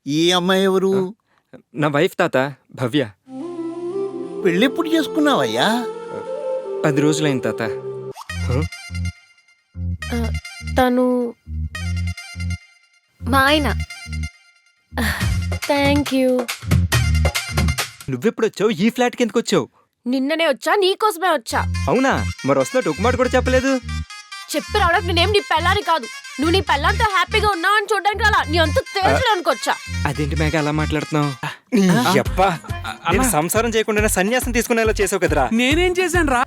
ఈ అమ్మాయి ఎవరు? నా వైఫ్ తాత, భవ్య. పెళ్ళెప్పుడు చేసుకున్నావయ్యా? 10 రోజులైంది తాత. తను మా ఆయన. Thank you. నువ్వెప్పుడు వచ్చావు? ఈ ఫ్లాట్కి ఎందుకు వచ్చావు? నిన్ననే వచ్చా, నీకోసమే వచ్చా. అవునా? మరి వస్తున్నట్టు ఒక మాట కూడా చెప్పలేదు. చెప్పి రావడానికి నేనేం నీ పెళ్ళాని కాదు. నువ్వు నీ పెళ్ళంతో హ్యాపీగా ఉన్నావు అని చూడడానికి రాలా, నీ అంత తేల్చడానికి వచ్చా. అదేంటి మేఘ అలా మాట్లాడుతున్నావు? నేను సంసారం చేయకుండా సన్యాసం తీసుకునేలా చేసావు కదరా. నేనేం చేశాను రా?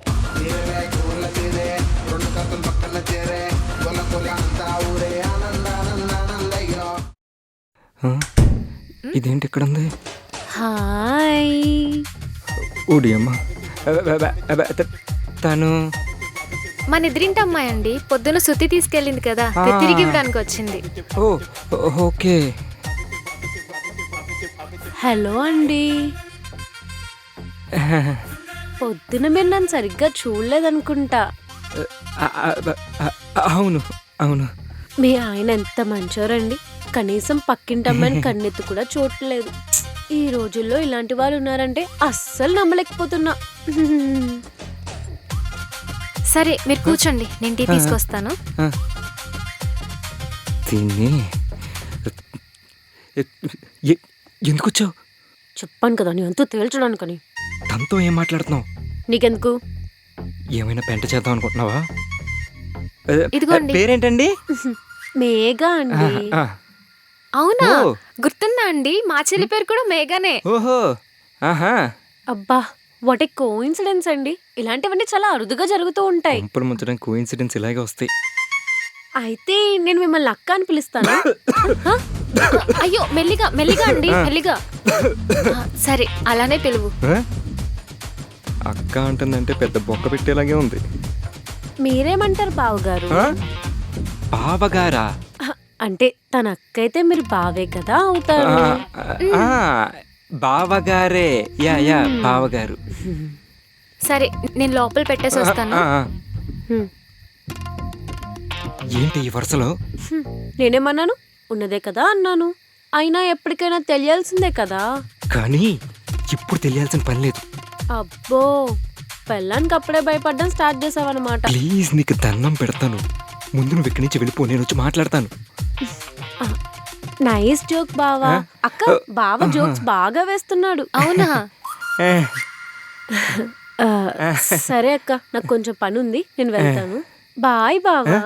ఇదేంటి ఇక్కడ ఉంది? హాయ్. ఓడి అమ్మ. తను మన ఎదురింటి అమ్మాయి అండి. పొద్దున శృతి తీసుకెళ్ళింది కదా, తిరిగి ఇవ్వడానికి వచ్చింది. ఓ ఓకే. హలో అండి. పొద్దున మీరు నన్ను సరిగ్గా చూడలేదనుకుంటా. అవును అవును. మీ ఆయన ఎంత మంచోరండి. కనీసం పక్కింటి అమ్మాయిని కన్నెత్తు కూడా చూడలేదు. ఈ రోజుల్లో ఇలాంటి వాళ్ళు ఉన్నారంటే అస్సలు నమ్మలేకపోతున్నా. సరే మీరు కూర్చోండి, నేను టీ తీసుకొస్తాను. తిని ఎందుకు వచ్చావు? చెప్పాను కదా నీ అంతా తేల్చడానికని. తనతో ఏం మాట్లాడుతున్నావు? నీకెందుకు? ఏమైనా పెంట చేద్దాం అనుకుంటున్నావా? ఇదిగోండి. పేరేంటండి? మేఘా అండి. అవునా? ఓ. గుర్తుందా అండి? మా చెల్లి పేరు కూడా మేఘానే. ఓహో. ఆహా. అబ్బా వాట్ ఏ కోఇన్సిడెన్స్ అండి. ఇలాంటివన్నీ చాలా అరుదుగా జరుగుతూ ఉంటాయి. పంపులు ముంచడం కోఇన్సిడెన్స్ ఇలాగే వస్తాయి. అయితే నేను మిమ్మల్ని అక్క అని పిలుస్తాను. అయ్యో మెల్లిగా మెల్లిగా అండి, మెల్లిగా. సరే అలానే పిలువు. అక్క అంటుందంటే పెద్ద బొక్క పెట్టేలాగే ఉంది. మీరేమంటారు బావగారు? బావగారా? అంటే తన అక్క అయితే మీరు బావే కదా అవుతారు. బావగారే. యా యా బావగారు. సరే నేను లోపల పెట్టేసి వస్తాను. ఏంటి ఈ వరుసలో? నేనేమన్నాను? ఉన్నదే కదా అన్నాను. అయినా ఎప్పటికైనా తెలియాల్సిందే కదా. కానీ ఇప్పుడు తెలియాల్సిన పని లేదు. అబ్బో పెళ్ళానికి అప్పుడే భయపడడం స్టార్ట్ చేసావన్నమాట. ప్లీజ్ నీకు దండం పెడతాను. ముందు నువ్వు ఇక్కడి నుంచి వెళ్ళిపో, నేను వచ్చి మాట్లాడతాను. నైస్ జోక్ బావా. అక్క బావ జోక్స్ బాగా వేస్తున్నాడు. అవునా? సరే అక్క నాకు కొంచెం పని ఉంది, నేను వెళ్తాను. బాయ్ బావా.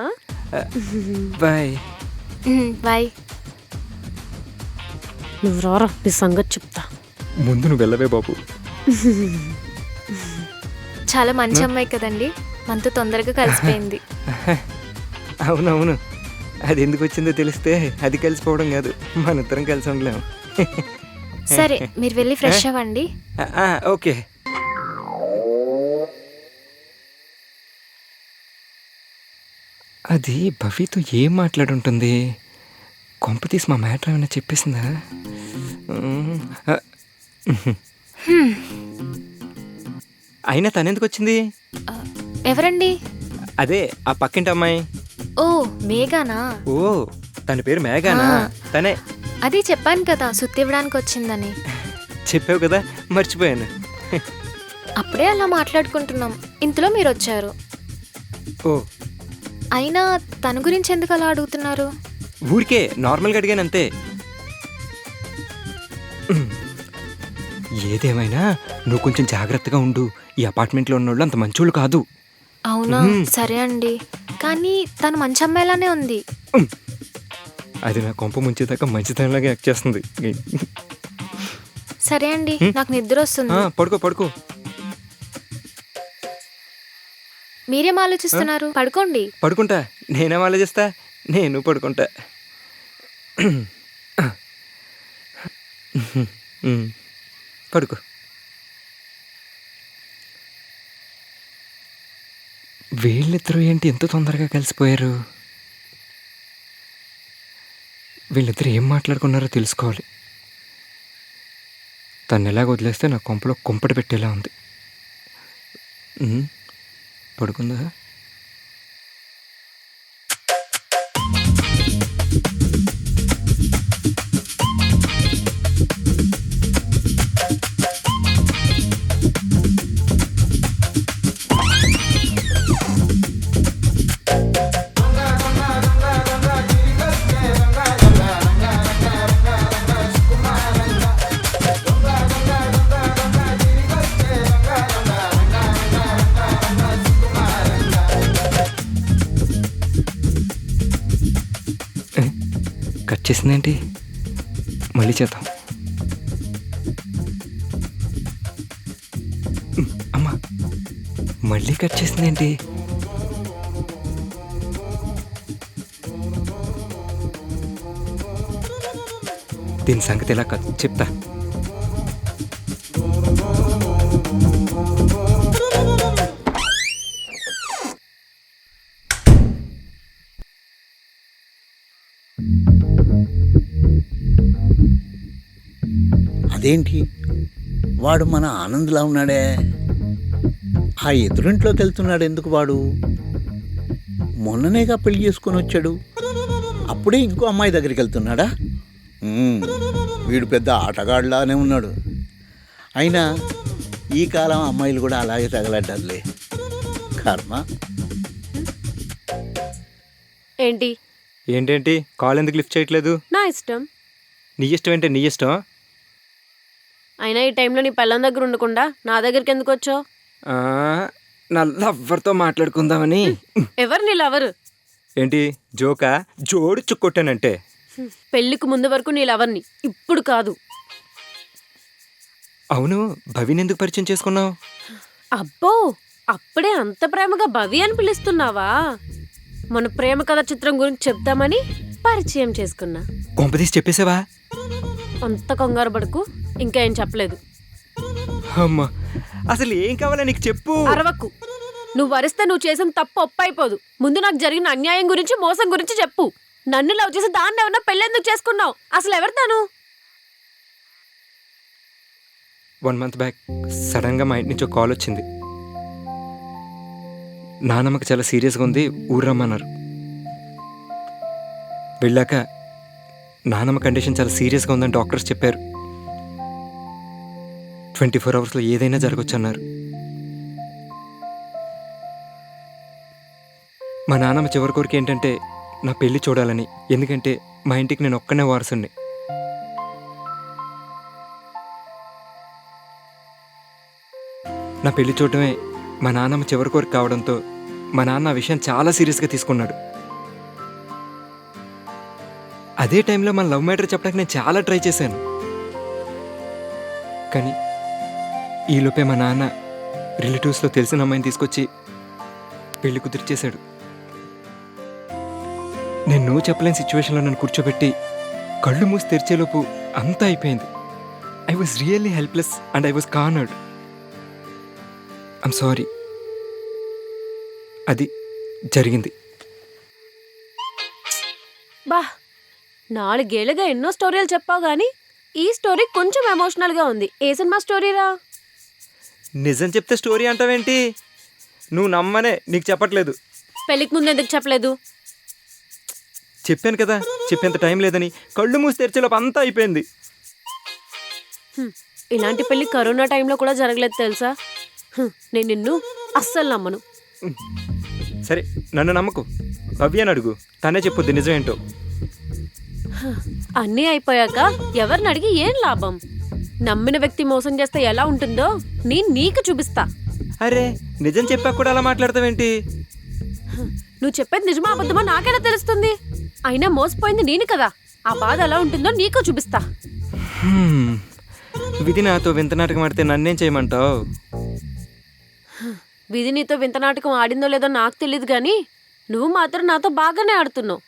బాయ్. బాయ్. నువ్వు రారా, నీ సంగతి చెప్తా. ముందు నువ్వు వెళ్ళవే బాబు. చాలా మంచి అమ్మాయి కదండి, మనతో తొందరగా కలిసిపోయింది. అవునవును. అది ఎందుకు వచ్చిందో తెలిస్తే అది కలిసిపోవడం కాదు, మన ఇద్దరం కలిసి ఉండలేము. సరే మీరు వెళ్ళి ఫ్రెష్ అవ్వండి. ఓకే. అది భవితో ఏం మాట్లాడుంటుంది? కొంప తీసి మా మ్యాటర్ ఏమైనా చెప్పేసిందా? అయినా తనెందుకు వచ్చింది? ఎవరండి? అదే ఆ పక్కింటి అమ్మాయి. ఓ మేఘానా? ఓ తన పేరు మేఘానా? తనే. అది చెప్పాను కదా సుత్తి ఇవ్వడానికి వచ్చిందని. చెప్పావు కదా, మర్చిపోయాను. అప్పుడే అలా మాట్లాడుకుంటున్నాం, ఇంతలో మీరు వచ్చారు. ఓ అయినా తన గురించి ఎందుకు అలా అడుగుతున్నారు? ఊరికే నార్మల్గా అడిగాను అంతే. ఏదేమైనా నువ్వు కొంచెం జాగ్రత్తగా ఉండు. ఈ అపార్ట్మెంట్లో ఉన్నోళ్ళు అంత మంచోళ్ళు కాదు. అవునా? సరే అండి. కానీ తను మంచి అమ్మాయిలానే ఉంది. అది నా కొంప ముంచేదాకా మంచితనంలాగా యాక్ట్ చేస్తుంది. సరే అండి, నాకు నిద్ర వస్తుంది. పడుకో పడుకో. మీరేం ఆలోచిస్తున్నారు? పడుకోండి. పడుకుంటా. నేనేం ఆలోచిస్తా? నేను పడుకుంటా. పడుకో. వీళ్ళిద్దరూ ఏంటి ఎంత తొందరగా కలిసిపోయారు? వీళ్ళిద్దరు ఏం మాట్లాడుకున్నారో తెలుసుకోవాలి. తను ఎలాగ వదిలేస్తే నా కొంపలో కుంపటి పెట్టేలా ఉంది. పడుకుందా? కట్ చేసిందేంటి? మళ్ళీ చేద్దాం. అమ్మా, మళ్ళీ కట్ చేసిందేంటి? దీని సంగతి ఎలా చెప్తా. అదేంటి వాడు మన ఆనంద్లా ఉన్నాడే, ఆ ఎదురింట్లోకి వెళ్తున్నాడు ఎందుకు వాడు? మొన్ననేగా పెళ్లి చేసుకొని వచ్చాడు, అప్పుడే ఇంకో అమ్మాయి దగ్గరికి వెళ్తున్నాడా? వీడు పెద్ద ఆటగాడిలానే ఉన్నాడు. అయినా ఈ కాలం అమ్మాయిలు కూడా అలాగే తగలడ్డారులే, కర్మ. ఏంటి ఏంటేంటి కాల్ ఎందుకు లిఫ్ట్ చేయట్లేదు? నా ఇష్టం. నీ ఇష్టం ఏంటి? నీ ఇష్టం. అయినా ఈ టైంలో నీ పెళ్ళం దగ్గర ఉండకుండా నా దగ్గరికి ఎందుకు వచ్చావు? నా లవ్వర్తో మాట్లాడుకుందామని. ఎవరు నీ లవరు? ఏంటి జోకా? జోడు చుక్కొట్టానంటే. పెళ్లికి ముందు వరకు నీ లవర్ని, ఇప్పుడు కాదు. అవును, భవిని ఎందుకు పరిచయం చేసుకున్నావు? అబ్బో, అప్పుడే అంత ప్రేమగా భవి అని పిలుస్తున్నావా? మన ప్రేమ కథ చిత్రం గురించి చెప్తామని పరిచయం చేసుకున్నా. కొంపదీసి చెప్పేసావా? అంత కంగారు పడకు, ఇంకా ఏం చెప్పలేదు. అమ్మా, అసలు ఏం కావాలా నీకు చెప్పు. అరవకు. నువ్వు వరిస్తే నువ్వు చేసిన తప్పు ఒప్పైపోదు. ముందు నాకు జరిగిన అన్యాయం గురించి, మోసం గురించి చెప్పు. నన్ను లవ్ చేసి దాన్ని ఎవరన్నా పెళ్ళెందుకు చేసుకున్నావు? అసలు ఎవరు తాను? 1 month బ్యాక్ సడన్గా మా ఇంటి నుంచి ఒక కాల్ వచ్చింది. నానమ్మకి చాలా సీరియస్గా ఉంది, ఊరు రమ్మన్నారు. వెళ్ళాక నానమ్మ కండిషన్ చాలా సీరియస్గా ఉందని డాక్టర్స్ చెప్పారు. 24 hours ఏదైనా జరగచ్చు అన్నారు. మా నాన్నమ్మ చివరి కోరిక ఏంటంటే నా పెళ్లి చూడాలని. ఎందుకంటే మా ఇంటికి నేను ఒక్కనే వారసుని. నా పెళ్లి చూడటమే మా నాన్నమ్మ చివరి కోరిక కావడంతో మా నాన్న ఆ విషయం చాలా సీరియస్గా తీసుకున్నాడు. అదే టైంలో మన లవ్ మ్యాటర్ చెప్పడానికి నేను చాలా ట్రై చేశాను. కానీ ఈలోపే మా నాన్న రిలేటివ్స్లో తెలిసిన అమ్మాయిని తీసుకొచ్చి పెళ్లి కుదిర్చేశాడు. నేను నువ్వు చెప్పలేని సిచ్యువేషన్లో నన్ను కూర్చోబెట్టి కళ్ళు మూసి తెరిచేలోపు అంతా అయిపోయింది. I was really helpless and I was cornered. I'm sorry. అది జరిగింది. బా, 4 ఏళ్ళుగా ఎన్నో స్టోరీలు చెప్పావు గానీ ఈ స్టోరీ కొంచెం ఎమోషనల్గా ఉంది. ఏ సినిమా స్టోరీరా? నిజం చెప్తే స్టోరీ అంటావేంటి? నువ్వు నమ్మనే, నీకు చెప్పట్లేదు. పెళ్ళికి ముందు ఎందుకు చెప్పలేదు? చెప్పాను కదా, చెప్పేంత టైం లేదని. కళ్ళు మూసి తెరిచేలోపు అంతా అయిపోయింది. ఇలాంటి పెళ్లి కరోనా టైంలో కూడా జరగలేదు తెలుసా? నేను నిన్ను అస్సలు నమ్మను. సరే, నన్ను నమ్మకు, భవ్య అని అడుగు, తనే చెప్పుద్ది నిజం ఏంటో. అన్నీ అయిపోయాక ఎవరిని అడిగి ఏం లాభం? నమ్మిన వ్యక్తి మోసం చేస్తే ఎలా ఉంటుందో నేను నీకు చూపిస్తా. అరే, నిజం చెప్పాక కూడా అలా మాట్లాడతావేంటి? నువ్వు చెప్పేది నిజమా అబద్ధమా నాకెలా తెలుస్తుంది? అయినా మోసపోయింది నేను కదా, ఆ బాధ ఎలా ఉంటుందో నీకు చూపిస్తా. విధి నాతో వింత నాటకం ఆడితే నన్నేం చేయమంటావు? విధి నీతో వింత నాటకం ఆడిందో లేదో నాకు తెలియదు కానీ నువ్వు మాత్రం నాతో బాగానే ఆడుతున్నావు.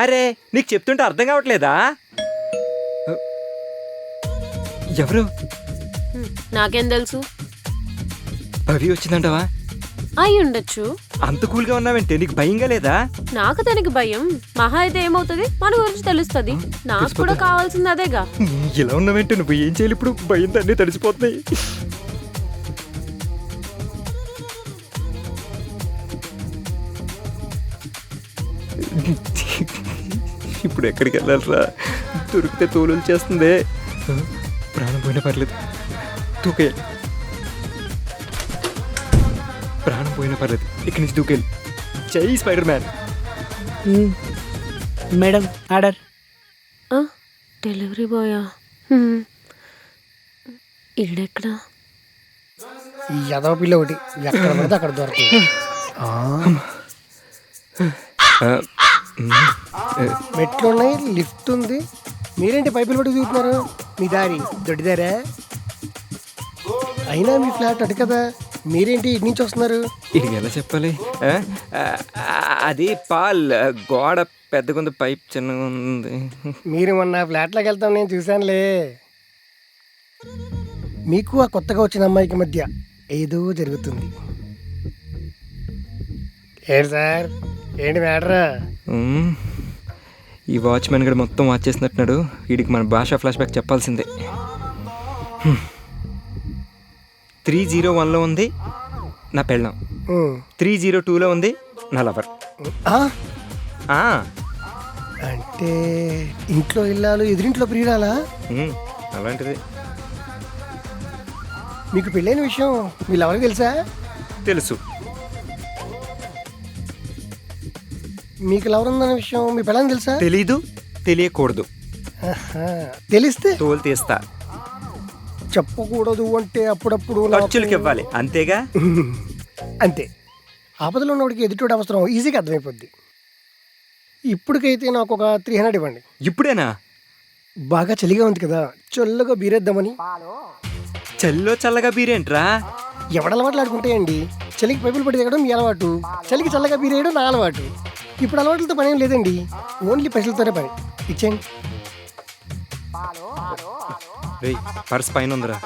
అరే, నీకు చెప్తుంటే అర్థం కావట్లేదా? ఎవరు? నాకేం తెలుసు? భవి వచ్చిందంటావా? అయి ఉండొచ్చు. అంత కూల్గా ఉన్నావంటే నీకు భయంగా లేదా? నాకు తనకి భయం. మహా అయితే ఏమవుతుంది, మన గురించి తెలుస్తుంది. నాకు కూడా కావాల్సింది అదేగా. ఇలా ఉన్నావంటే నువ్వు ఏం చేయాలి ఇప్పుడు? భయంతో అన్నీ తడిసిపోతున్నాయి. ఇప్పుడు ఎక్కడికి వెళ్ళాలరా? దొరికితే తోలు చేస్తుంది. ప్రాణం పోయినా పర్లేదు, దూకేయాలి. ప్రాణం పోయినా పర్లేదు, ఇక్కడి నుంచి దూకేయాలి. జై Spider Man. Madam order. Delivery బాయా? ఈడెక్కడా? ఈ యదవ పిల్ల ఒకటి ఎక్కడ పడితే అక్కడ దొరుకుతుంది. మెట్లు ఉన్నాయి, లిఫ్ట్ ఉంది, మీరేంటి పైపులు పట్టుకు చూస్తున్నారు? మీ దారి దొడ్డిదారా? అయినా మీ ఫ్లాట్ అటు కదా, మీరేంటి ఇటు నుంచి వస్తున్నారు? ఇది ఎలా చెప్పాలి? అది పాల్ గోడ పెద్దగా ఉంది, పైప్ చిన్నగా ఉంది. మీరు మొన్న ఫ్లాట్లోకి వెళ్తాం నేను చూశానులే. మీకు ఆ కొత్తగా వచ్చిన అమ్మాయికి మధ్య ఏదో జరుగుతుంది. ఏంటి సార్, ఏంటి మ్యాటరా? ఈ వాచ్మెన్ గడు మొత్తం వాచ్ చేసినట్టున్నాడు. వీడికి మన భాష ఫ్లాష్ బ్యాక్ చెప్పాల్సిందే. 301లో ఉంది నా పెళ్ళం, 302లో ఉంది నా లవర్. అంటే ఇంట్లో ఇల్లాలు ఎదురింట్లో ప్రియురాలా? అలాంటిది. మీకు పెళ్ళైన విషయం వీళ్ళెవరికి తెలుసా? తెలుసు. మీకు లవర్ ఉందన్న విషయం మీ పిల్లని తెలుసా? తెలీదు, తెలియకూడదు. తెలిస్తే తోలు తీస్తా. చెప్పకూడదు అంటే అప్పుడప్పుడు నాకు- ఖర్చులకి ఇవ్వాలి అంతేగా. అంతే. ఆపదలో ఉన్నవాడికి ఎదుటి అవసరం ఈజీగా అర్థమైపోద్ది. ఇప్పటికైతే నాకు ఒక 300 ఇవ్వండి. ఇప్పుడేనా? బాగా చలిగా ఉంది కదా, చల్లగా బీరేద్దామని. చల్లో చల్లగా బీరేంట్రా? ఎవడలవాట్లు ఆడుకుంటాయండి. చలికి పైపులు పట్టి దిగడం మీ అలవాటు, చలికి చల్లగా బీరేయడం నా అలవాటు. ఇప్పుడు అలవాట్లతో పని ఏం లేదండి, ఓన్లీ పైసలతోనే పని. ఇచ్చేయండి. రేయ్, పర్స్ పైన ఉందిరా.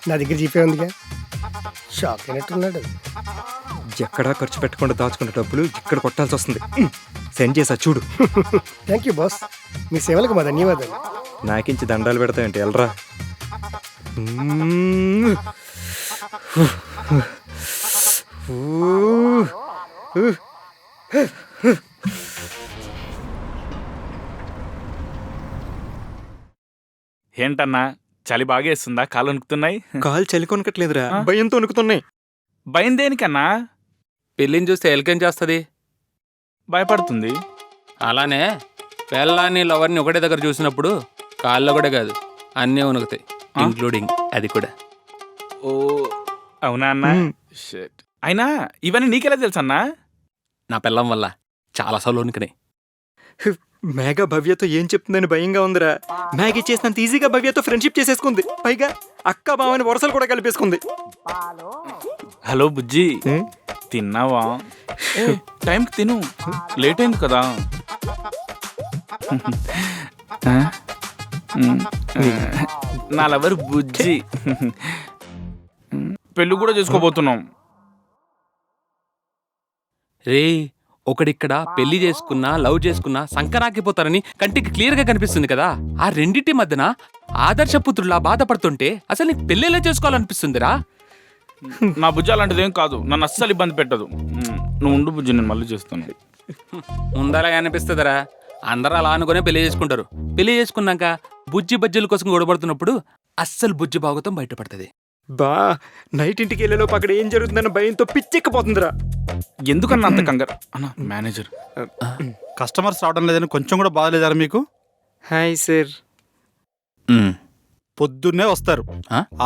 నా దగ్గర జీపే ఉందిగా. షాక్ అయినట్టున్నాడు. ఎక్కడా ఖర్చు పెట్టకుండా దాచుకున్న డబ్బులు ఇక్కడ కొట్టాల్సి వస్తుంది. సెండ్ చేసా చూడు. థ్యాంక్ యూ బాస్, మీ సేవలకు మా ధన్యవాదాలు. నాకించి దండాలు పెడతాయంటే వెళ్ళరా. ఏంటన్నా చలి బాగేస్తుందా? కాళ్ళు వణుకుతున్నాయి. కాలు చలి కొనకట్లేదురా, భయంతో వణుకుతున్నాయి. భయం దేనికన్నా? పెళ్ళిని చూస్తే ఎలకేం చేస్తుంది? భయపడుతుంది. అలానే పెళ్ళాన్ని లవర్ని ఒకటే దగ్గర చూసినప్పుడు కాళ్ళు కూడా కాదు అన్నీ ఉనుకుతాయి, ఇంక్లూడింగ్ అది కూడా. ఓ అవునా అన్నా? షిట్. అయినా ఇవన్నీ నీకెలా తెలుసన్నా? నా పెళ్ళం వల్ల చాలా సార్లు ఉనికినాయి. మేఘ భవ్యతో ఏం చెప్తుందని భయంగా ఉందిరా. మ్యాగీ చేసినంత ఈజీగా భవ్యతో ఫ్రెండ్షిప్ చేసేసుకుంది. పైగా అక్క బావని వరసలు కూడా కలిపేసుకుంది. హలో బుజ్జి, తిన్నావా? టైంకి తిను, లేట్ అయింది కదా. నా లవర్ బుజ్జి. పెళ్ళి కూడా చేసుకోబోతున్నాం. రే, ఒకడిక్కడ పెళ్లి చేసుకున్నా లవ్ చేసుకున్నా సంకరాకిపోతారని కంటికి క్లియర్ గా కనిపిస్తుంది కదా. ఆ రెండింటి మధ్యన ఆదర్శపుత్రులా బాధపడుతుంటే అసలు నీకు పెళ్ళిలా చేసుకోవాలనిపిస్తుందిరా. నా బుజ్జి అలాంటిది ఏం కాదు, నన్ను అస్సలు ఇబ్బంది పెట్టదు. నువ్వు ఉండు బుజ్జి, నేను మళ్ళీ చేస్తాను. ముందలా అనిపిస్తుందరా, అందరూ అలా అనుకునే పెళ్లి చేసుకుంటారు. పెళ్లి చేసుకున్నాక బుజ్జి బజ్జీల కోసం గొడవడుతున్నప్పుడు అస్సలు బుజ్జి భాగవతం బయటపడుతుంది. బా, నైట్ ఇంటికి వెళ్ళేలోపు అక్కడ ఏం జరుగుతుందన్న భయంతో పిచ్చెక్కిపోతుందిరా. ఎందుకన్నా అంత కంగారు? అన్న మేనేజర్, కస్టమర్స్ రావడం లేదని కొంచెం కూడా బాధలేదారా మీకు? Hi sir. పొద్దున్నే వస్తారు,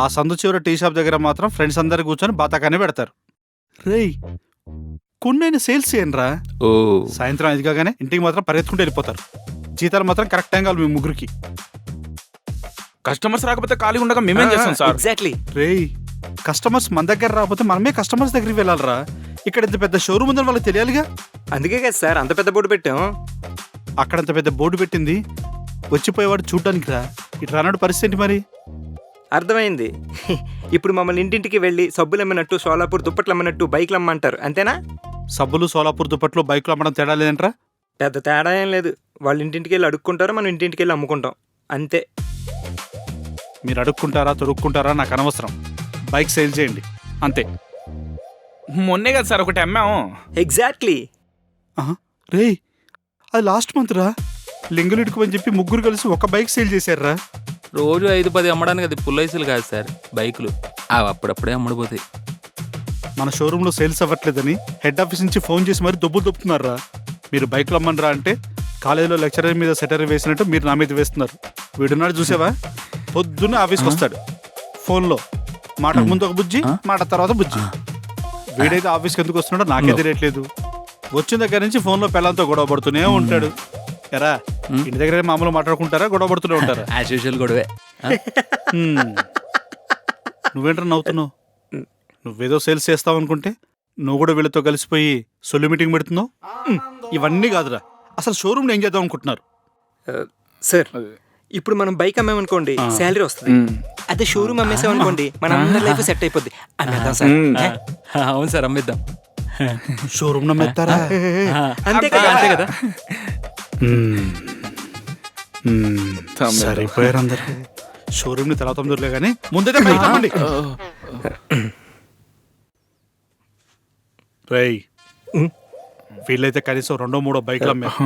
ఆ సందు చివర టీ షాప్ దగ్గర మాత్రం ఫ్రెండ్స్ అందరు కూర్చొని బాతాకానే పెడతారు. రేయ్, కొన్ని సేల్స్ చేయండిరా. ఓ, సాయంత్రం 5 కాగానే ఇంటికి మాత్రం పరిగెత్తుకుంటూ వెళ్ళిపోతారు. జీతాలు మాత్రం కరెక్ట్ టైం కావాలి మీ ముగ్గురికి. కస్టమర్స్ రాకపోతే ఖాళీ ఉండగా మేమేం చేస్తాం సార్? ఎగ్జాక్ట్లీ. రేయ్, కస్టమర్స్ మన దగ్గర రాకపోతే మనమే కస్టమర్స్ దగ్గరికి వెళ్ళాలరా. ఇక్కడ ఇంత పెద్ద షోరూమ్ ఉందని వాళ్ళకి తెలియాలిగా. అందుకే కదా సార్ అంత పెద్ద బోర్డు పెట్టాం. అక్కడంత పెద్ద బోర్డు పెట్టింది వచ్చిపోయేవాడు చూడ్డానికి రా. ఇటు రానాడు పరిస్థితి ఏంటి మరి? అర్థమైంది. ఇప్పుడు మమ్మల్ని ఇంటింటికి వెళ్ళి సబ్బులు అమ్మినట్టు, సోలాపూర్ దుప్పట్లు అమ్మినట్టు బైక్లు అమ్మంటారు, అంతేనా? సబ్బులు, సోలాపూర్ దుప్పట్లు, బైకులు అమ్మడం తేడా లేదంట్రా? పెద్ద తేడా ఏం లేదు. వాళ్ళు ఇంటింటికి వెళ్ళి అడుక్కుంటారు, మనం ఇంటింటికి వెళ్ళి అమ్ముకుంటాం, అంతే. మీరు అడుక్కుంటారా తొడుక్కుంటారా నాకు అనవసరం. బైక్ సేల్ చేయండి అంతే. మొన్నే కదా సార్ ఒకటి అమ్మాము. ఎగ్జాక్ట్లీ. రేయ్, అది లాస్ట్ మంత్ రా. లింగులిడుకు అని చెప్పి ముగ్గురు కలిసి ఒక బైక్ సేల్ చేశారా. రోజు 5-10 అమ్మడానికి అది పుల్లైసులు కాదు సార్, బైకులు. అవి అప్పుడప్పుడే అమ్ముడుపోతాయి. మన షోరూంలో సేల్స్ అవ్వట్లేదని హెడ్ ఆఫీస్ నుంచి ఫోన్ చేసి మరి దొబ్బులు దొప్పుతున్నారా. మీరు బైకులు అమ్మనరా అంటే కాలేజీలో లెక్చరర్ మీద సెటర్ వేసినట్టు మీరు నా మీద వేస్తున్నారు. వీడున్నాడు చూసావా, పొద్దున్న ఆఫీస్కి వస్తాడు. ఫోన్లో మాటకు ముందు ఒక బుజ్జి, మాట తర్వాత బుజ్జి. వీడైతే ఆఫీస్కి ఎందుకు వస్తున్నాడో నాకే తెలియట్లేదు. వచ్చిన దగ్గర నుంచి ఫోన్లో పిల్లలతో గొడవ పడుతూనే ఉంటాడు. ఎరా ఇంటి దగ్గర మామూలు మాట్లాడుకుంటారా గొడవ పడుతూనే ఉంటారా? యాజ్ యూజువల్ గొడవే. నువ్వేంట్రా నవ్వుతున్నావు? నువ్వేదో సేల్స్ చేస్తావు అనుకుంటే నువ్వు కూడా వీళ్ళతో కలిసిపోయి సొల్లు మీటింగ్ పెడుతున్నావు. ఇవన్నీ కాదురా, అసలు షోరూమ్ ఏం చేద్దాం అనుకుంటున్నారు? సార్ ఇప్పుడు మనం బైక్ అమ్మామనుకోండి శాలరీ వస్తుంది. అదే షోరూమ్ అమ్మేసామనుకోండి మన అందరి లైఫ్ సెట్ అయిపోద్ది. అమ్మేద్దాం సార్. అవును సార్, అమ్మేద్దాం. షోరూమ్ నమ్మెత్తారా? అంతే కదా, అంతే కదా. సరిపోయారు అందరు. షోరూమ్ ని తర్వాత అమ్ముదురులే కానీ ముందైతే బైక్ అమ్మండి. రేయ్, వీళ్ళైతే కనీసం 2-3 బైక్లు అమ్మారు.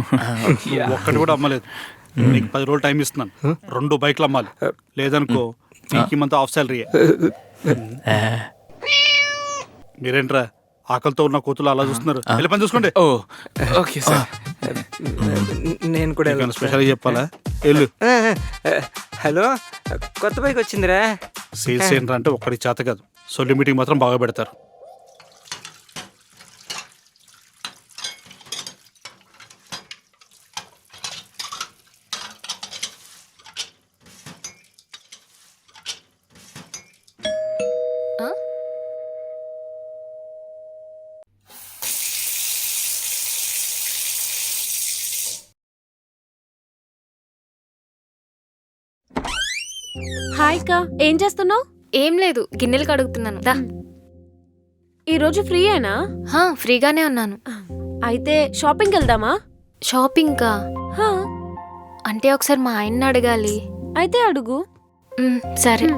ఒక్కటి కూడా అమ్మలేదు. నీకు 10 రోజులు టైం ఇస్తున్నాను, 2 బైక్లు అమ్మాలి. లేదనుకో నీకు మంతా ఆఫ్ శాలరీ. మీరేంట్రా ఆకలితో ఉన్న కోతులు అలా చూస్తున్నారు? వెళ్ళి పని చూసుకోండి. Okay sir. నేను కూడా స్పెషల్గా చెప్పాలా? వెళ్ళు. హలో, కొత్త బైక్ వచ్చిందిరా. సేల్స్ ఏంట్రా అంటే ఒక్కడి చేత కాదు, సొల్లి మీటింగ్ మాత్రం బాగా పెడతారు. హాయ్ కా, ఏం చేస్తున్నావు? ఏం లేదు, గిన్నెలు కడుగుతున్నాను. దా. ఈ రోజు ఫ్రీయేనా? ఫ్రీగానే ఉన్నాను. అయితే షాపింగ్కి వెళ్దామా? షాపింగ్ కా? హా, అంటే ఒకసారి మా ఆయన్ని అడగాలి. అయితే అడుగు. సరే.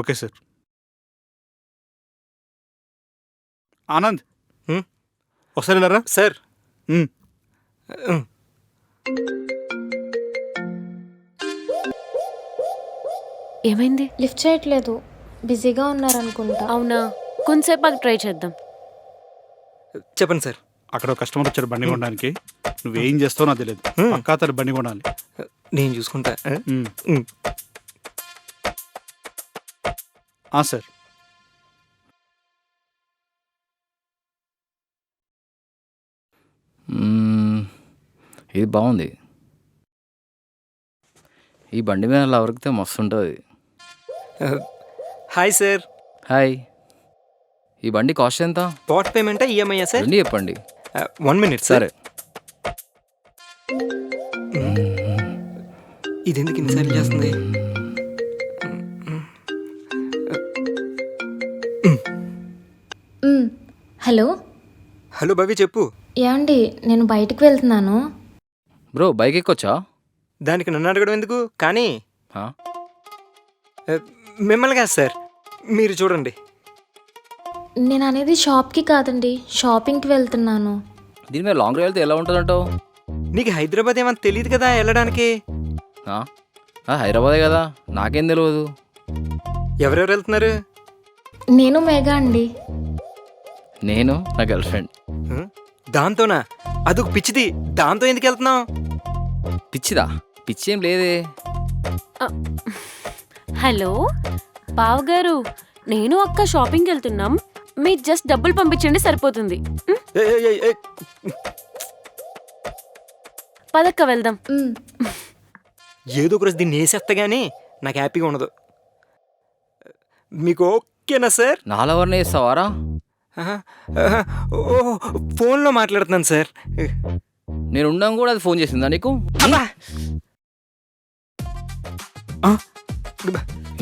Okay sir. ఆనంద్, ఒకసారి వెళ్ళారా సార్? ఏమైంది? లిఫ్ట్ చేయట్లేదు, బిజీగా ఉన్నారనుకుంటా. అవునా, కొంతసేపు ట్రై చేద్దాం. చెప్పండి సార్. అక్కడ కస్టమర్ వచ్చారు బండి కొనడానికి. నువ్వేం చేస్తావు నాకు తెలియదు, పక్కా తన బండి కొనాలి. నేను చూసుకుంటా. సార్. ఇది బాగుంది. ఈ బండి మీద అలా ఉరికితే మస్తు ఉంటుంది. Hi sir. హాయ్. ఈ బండి కాస్ట్ ఎంత? స్పాట్ పేమెంటా ఈఎంఐ సార్? రండి చెప్పండి. 1 minute సరే. ఇది ఎందుకు ఇన్నిసార్లు చేస్తుంది? హలో. హలో భవి, చెప్పు. ఏమండి, నేను బయటికి వెళ్తున్నాను. బ్రో, బైక్ ఎక్కొచ్చా? దానికి నన్ను అడగడం ఎందుకు? కానీ ఆ? మిమ్మల్ని కాదు సార్, మీరు చూడండి. నేను అనేది షాప్కి కాదండి, షాపింగ్కి వెళ్తున్నాను. దీని మీద లాంగ్ డ్రైవ్ వెళ్తే ఎలా ఉంటుందంటావు? నీకు హైదరాబాద్ ఏమన్నా తెలియదు కదా వెళ్ళడానికి. హైదరాబాదే కదా, నాకేం తెలియదు. ఎవరెవరు వెళ్తున్నారు? నేను మేఘా అండి. నేను నా గర్ల్ ఫ్రెండ్. దాంతోనా? అదొక పిచ్చిది, దాంతో ఎందుకు వెళ్తున్నావు? పిచ్చిదా? పిచ్చి ఏం లేదే. హలో బావ్ గారు, నేను అక్క షాపింగ్కి వెళ్తున్నాం. మీరు జస్ట్ డబ్బులు పంపించండి సరిపోతుంది. పదక్క వెళ్దాం. ఏదో ఒక రోజు దీన్ని వేసేస్తా కానీ నాకు హ్యాపీగా ఉండదు. మీకు ఓకేనా సార్? నాలెవరిని వేస్తావారా? ఓ, ఫోన్లో మాట్లాడుతున్నాను సార్. నేను ఉండం కూడా అది ఫోన్ చేసిందా నీకు?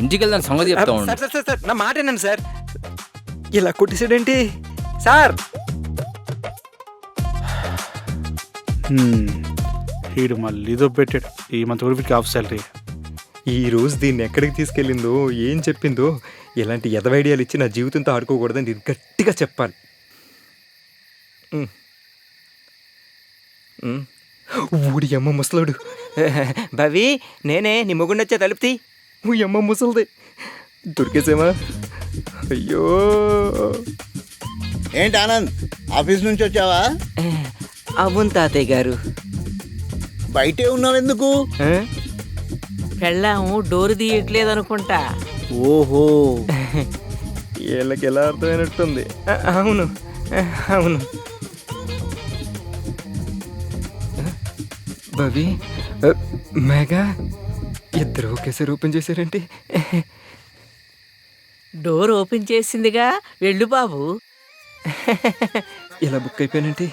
ఇంటికి వెళ్దాం సంగతి చెప్తా ఉండు. సార్ సార్ సార్, నా మాట ఏనండి సార్. ఇలా కొట్టేసాడేంటి సార్? వీడు మళ్ళీ దొబ్బెట్టాడు. ఈ మంత్ వీడికి ఆఫ్ శాలరీ. ఈ రోజు దీన్ని ఎక్కడికి తీసుకెళ్ళిందో, ఏం చెప్పిందో, ఇలాంటి ఎదవ ఐడియాలు ఇచ్చి నా జీవితంతో ఆడుకోకూడదని ఇది గట్టిగా చెప్పాలి. ఊడి అమ్మ ముసలాడు. భవి, నేనే నీ మొగుండొచ్చా తలుపుతి. ఊ అమ్మ ముసలిది, దొరికేసేమా? అయ్యో. ఏంటి ఆనంద్, ఆఫీస్ నుంచి వచ్చావా? అవును తాతయ్య గారు. బయటే ఉన్నావు ఎందుకు? పెళ్ళాము డోరు తీయట్లేదు అనుకుంటా. ఓహో, వీళ్ళకి ఎలా అర్థమైనట్టుంది. అవును అవును. భవి, మేఘా, ఇద్దరు ఒకేసారి ఓపెన్ చేశారంటే. డోర్ ఓపెన్ చేసిందిగా, వెళ్ళు బాబు. ఇలా బుక్ అయిపోయానంటే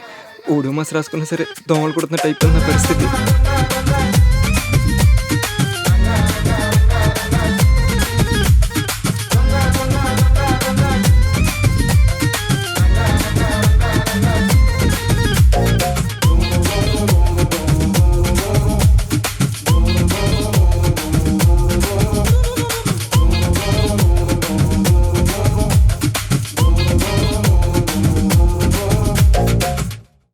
ఓడో మాస్ రాసుకున్నా సరే దోమలు కొడుతున్నట్టు అయిపోయింది నా పరిస్థితి.